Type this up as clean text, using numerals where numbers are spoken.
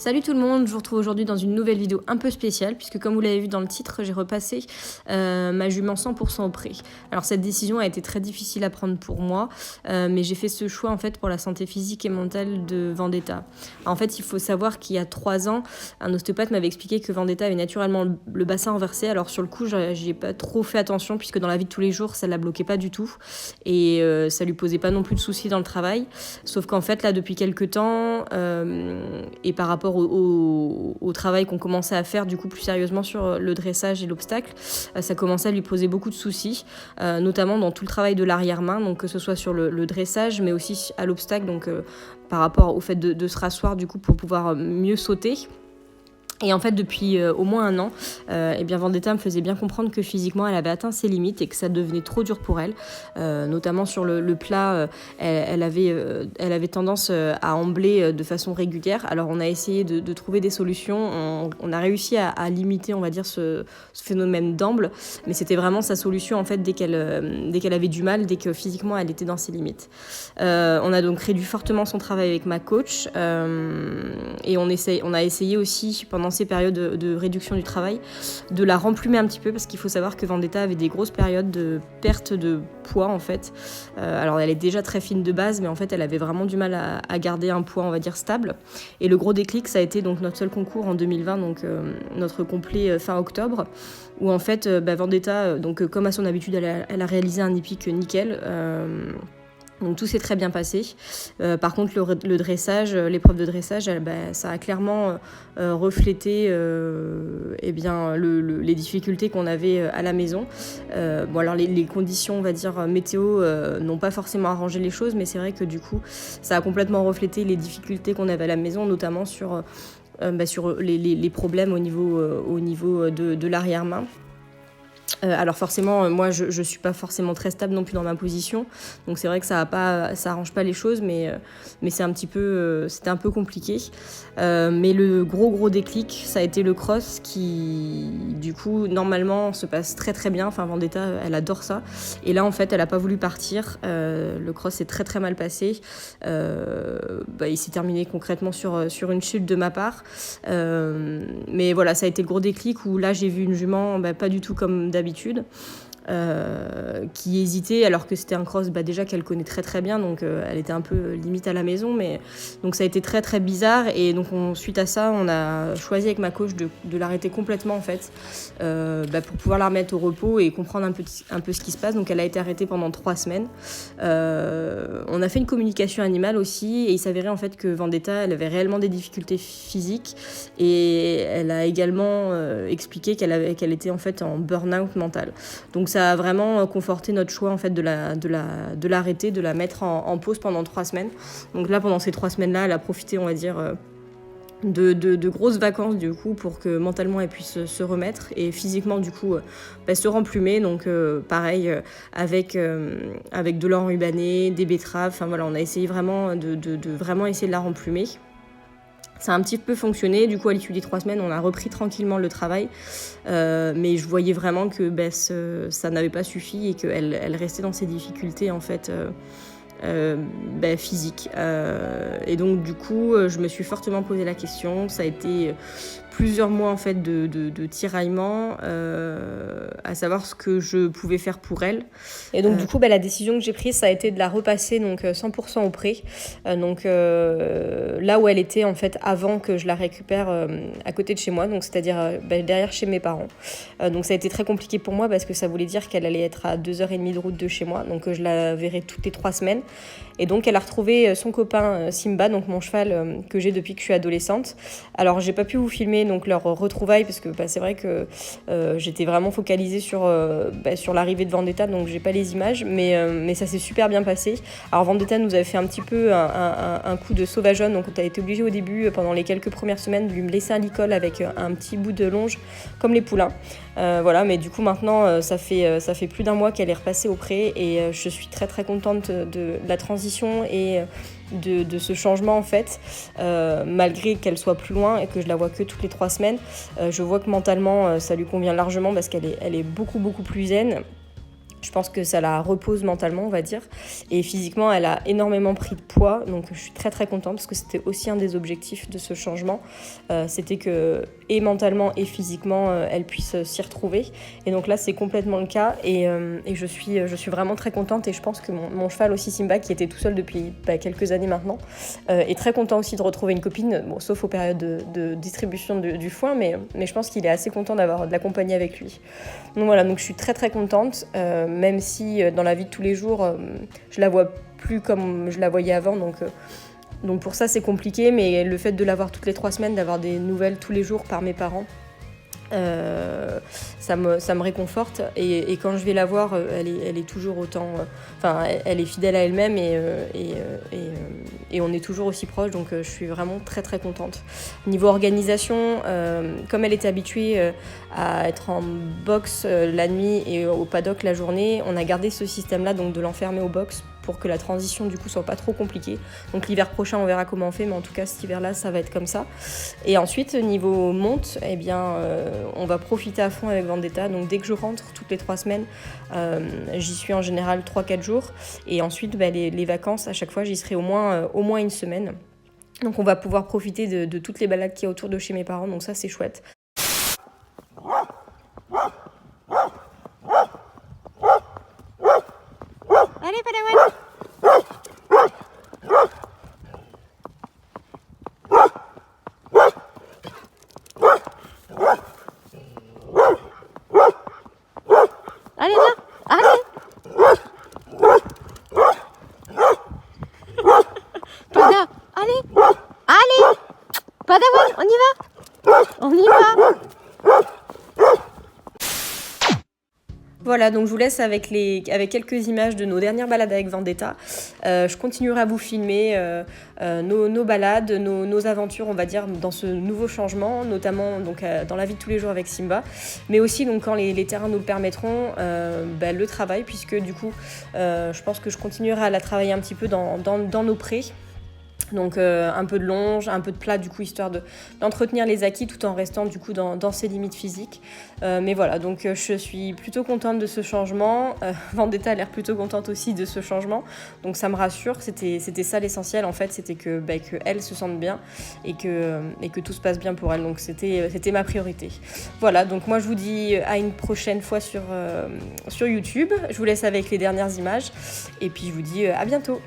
Salut tout le monde, je vous retrouve aujourd'hui dans une nouvelle vidéo un peu spéciale puisque comme vous l'avez vu dans le titre, j'ai repassé ma jument 100% au pré. Alors cette décision a été très difficile à prendre pour moi, mais j'ai fait ce choix en fait pour la santé physique et mentale de Vendetta. En fait, il faut savoir qu'il y a 3 ans, un ostéopathe m'avait expliqué que Vendetta avait naturellement le bassin renversé. Alors sur le coup, j'ai pas trop fait attention puisque dans la vie de tous les jours, ça la bloquait pas du tout et ça lui posait pas non plus de soucis dans le travail. Sauf qu'en fait là, depuis quelques temps, et par rapport au travail qu'on commençait à faire du coup plus sérieusement sur le dressage et l'obstacle, ça commençait à lui poser beaucoup de soucis, notamment dans tout le travail de l'arrière-main, donc que ce soit sur le dressage mais aussi à l'obstacle, donc par rapport au fait de se rasseoir du coup pour pouvoir mieux sauter. Et en fait, depuis au moins 1 an, Vendetta me faisait bien comprendre que physiquement, elle avait atteint ses limites et que ça devenait trop dur pour elle. Notamment sur le plat, elle avait tendance à embler de façon régulière. Alors, on a essayé de trouver des solutions. On a réussi à limiter, on va dire, ce phénomène d'emble. Mais c'était vraiment sa solution, en fait, dès qu'elle avait du mal, dès que physiquement, elle était dans ses limites. On a donc réduit fortement son travail avec ma coach. Et on a essayé aussi, pendant ces périodes de réduction du travail, de la remplumer un petit peu parce qu'il faut savoir que Vendetta avait des grosses périodes de perte de poids en fait. Alors elle est déjà très fine de base, mais en fait elle avait vraiment du mal à garder un poids on va dire stable. Et le gros déclic ça a été donc notre seul concours en 2020, donc notre complet fin octobre, où en fait Vendetta, donc comme à son habitude, elle a réalisé un épique nickel. Donc tout s'est très bien passé. Par contre, le dressage, l'épreuve de dressage, ça a clairement reflété les difficultés qu'on avait à la maison. Alors les conditions, on va dire, météo n'ont pas forcément arrangé les choses, mais c'est vrai que du coup, ça a complètement reflété les difficultés qu'on avait à la maison, notamment sur les problèmes au niveau de l'arrière-main. Alors forcément, moi je suis pas forcément très stable non plus dans ma position, donc c'est vrai que ça arrange pas les choses, mais c'était un peu compliqué. Mais le gros déclic, ça a été le cross qui, du coup, normalement se passe très très bien. Enfin, Vendetta, elle adore ça. Et là, en fait, elle a pas voulu partir. Le cross s'est très très mal passé. Il s'est terminé concrètement sur une chute de ma part. Mais voilà, ça a été le gros déclic où là, j'ai vu une jument pas du tout comme d'habitude. Qui hésitait alors que c'était un cross déjà qu'elle connaît très très bien, donc elle était un peu limite à la maison, mais donc ça a été très très bizarre. Et donc suite à ça, on a choisi avec ma coach de l'arrêter complètement en fait, pour pouvoir la remettre au repos et comprendre un peu ce qui se passe. Donc elle a été arrêtée pendant 3 semaines. On a fait une communication animale aussi, et il s'avérait en fait que Vendetta, elle avait réellement des difficultés physiques, et elle a également expliqué qu'elle était en fait en burn-out mental. Donc ça a vraiment conforté notre choix en fait de l'arrêter, de la mettre en pause pendant 3 semaines. Donc là, pendant ces 3 semaines-là, elle a profité, on va dire, de grosses vacances du coup, pour que mentalement elle puisse se remettre et physiquement du coup se remplumer. Donc pareil, avec de l'enrubané, des betteraves. Enfin voilà, on a essayé vraiment de vraiment essayer de la remplumer. Ça a un petit peu fonctionné. Du coup, à l'issue des 3 semaines, on a repris tranquillement le travail. Mais je voyais vraiment que ça n'avait pas suffi et qu'elle restait dans ses difficultés en fait physiques. Et donc, du coup, je me suis fortement posé la question. Ça a été plusieurs mois en fait de tiraillement, à savoir ce que je pouvais faire pour elle. Et donc du coup la décision que j'ai prise, ça a été de la repasser donc 100% au pré, là où elle était en fait avant que je la récupère à côté de chez moi, donc c'est-à-dire derrière chez mes parents. Donc ça a été très compliqué pour moi parce que ça voulait dire qu'elle allait être à 2h30 de route de chez moi, donc je la verrai toutes les 3 semaines. Et donc elle a retrouvé son copain Simba, donc mon cheval que j'ai depuis que je suis adolescente. Alors j'ai pas pu vous filmer donc leur retrouvailles parce que c'est vrai que j'étais vraiment focalisée sur l'arrivée de Vendetta, donc j'ai pas les images, mais ça s'est super bien passé. Alors Vendetta nous avait fait un petit peu un coup de sauvageonne, donc on a été obligé au début pendant les quelques premières semaines de lui laisser un licol avec un petit bout de longe comme les poulains. Voilà, mais du coup maintenant ça fait plus d'1 mois qu'elle est repassée au pré, et je suis très très contente de la transition et de ce changement en fait, malgré qu'elle soit plus loin et que je la vois que toutes les 3 semaines. Je vois que mentalement ça lui convient largement parce qu'elle est beaucoup plus zen. Je pense que ça la repose mentalement, on va dire. Et physiquement, elle a énormément pris de poids. Donc, je suis très, très contente parce que c'était aussi un des objectifs de ce changement. C'était que, et mentalement et physiquement, elle puisse s'y retrouver. Et donc là, c'est complètement le cas. Et je suis vraiment très contente. Et je pense que mon cheval aussi, Simba, qui était tout seul depuis quelques années maintenant, est très content aussi de retrouver une copine. Bon, sauf aux périodes de distribution du foin. Mais je pense qu'il est assez content de l'accompagner avec lui. Donc voilà, donc je suis très, très contente. Même si dans la vie de tous les jours, je la vois plus comme je la voyais avant. Donc pour ça, c'est compliqué. Mais le fait de l'avoir toutes les 3 semaines, d'avoir des nouvelles tous les jours par mes parents, ça me réconforte. Et quand je vais la voir, elle est toujours autant... elle est fidèle à elle-même et on est toujours aussi proches. Donc je suis vraiment très très contente. Niveau organisation, comme elle était habituée à être en box la nuit et au paddock la journée, on a gardé ce système-là, donc de l'enfermer au box pour que la transition du coup soit pas trop compliquée. Donc l'hiver prochain on verra comment on fait, mais en tout cas cet hiver-là ça va être comme ça. Et ensuite niveau monte, on va profiter à fond avec Vendetta. Donc dès que je rentre toutes les 3 semaines, j'y suis en général 3-4 jours. Et ensuite les vacances, à chaque fois j'y serai au moins 1 semaine. Donc on va pouvoir profiter de toutes les balades qu'il y a autour de chez mes parents, donc ça c'est chouette. Allez, Padawan! Allez, viens! Allez! Pada! Allez! Allez! Padawan, on y va! On y va! Voilà, donc je vous laisse avec quelques images de nos dernières balades avec Vendetta. Je continuerai à vous filmer nos balades, nos aventures, on va dire, dans ce nouveau changement, notamment donc, dans la vie de tous les jours avec Simba, mais aussi donc, quand les terrains nous le permettront, le travail, puisque du coup, je pense que je continuerai à la travailler un petit peu dans nos prés. Donc un peu de longe, un peu de plat du coup, histoire d'entretenir les acquis tout en restant du coup dans ses limites physiques. Mais voilà, donc je suis plutôt contente de ce changement. Vendetta a l'air plutôt contente aussi de ce changement. Donc ça me rassure, c'était ça l'essentiel en fait, c'était que elle se sente bien et que tout se passe bien pour elle. Donc c'était ma priorité. Voilà, donc moi je vous dis à une prochaine fois sur YouTube. Je vous laisse avec les dernières images et puis je vous dis à bientôt.